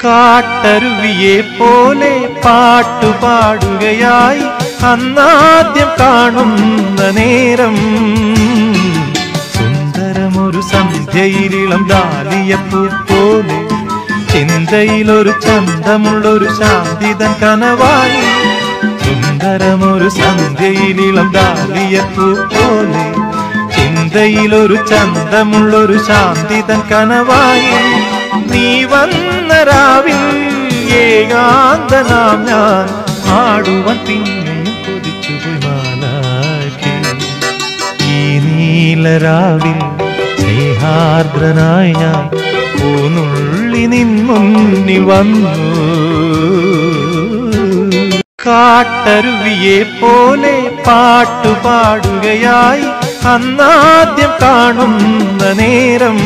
കാട്ടരുവിയെ പോലെ പാട്ടുപാടുകയായി അന്നാദ്യം കാണുന്ന നേരം സുന്ദരമൊരു സന്ധ്യയിലിളം ഡാലിയപ്പൂ പോലെ ചിന്തയിലൊരു ചന്തമുള്ളൊരു ശാന്തിതൻ കനവായി സുന്ദരമൊരു സന്ധ്യയിലിളം ഡാലിയപ്പൂ പോലെ ചിന്തയിലൊരു ചന്തമുള്ളൊരു ശാന്തിതൻ കനവായി നീ വന്ന രാവിൽ ഏകാന്തനാം ഞാൻ ആടുവാൻ പിന്നെയും കൊതിച്ചുപോയി മാലാഖി ഈ നീലരാവിൽ സ്നേഹാർദ്രനായി ഞാൻ പൂനുള്ളി നിൻ മുന്നിൽ വന്നു കാട്ടരുവിയെ പോലെ പാട്ടുപാടുകയായി അന്നാദ്യം കാണുന്ന നേരം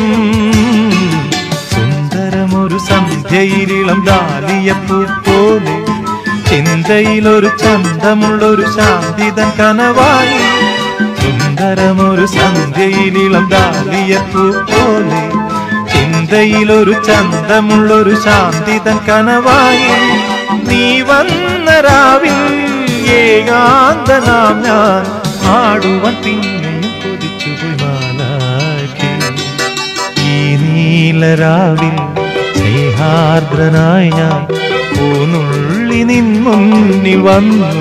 സുന്ദരമൊരു സന്ധ്യയിലിളം ഡാലിയപ്പൂ പോലെ ചിന്തയിലൊരു ചന്തമുള്ളൊരു ശാന്തിതൻ കനവായി സുന്ദരമൊരു സന്ധ്യയിലിളം ഡാലിയപ്പൂ പോലെ ചിന്തയിലൊരു ചന്തമുള്ളൊരു ശാന്തിതൻ കനവായി നീ വന്ന രാവിൽ ഏകാന്തനാം ഞാൻ ആടുവാൻ പിന്നെയും കൊതിച്ചുപോയി മാലാഖി ഈ നീലരാവിൽ സ്നേഹാർദ്രനായി ഞാൻ പൂനുള്ളി നിൻ മുന്നിൽ വന്നു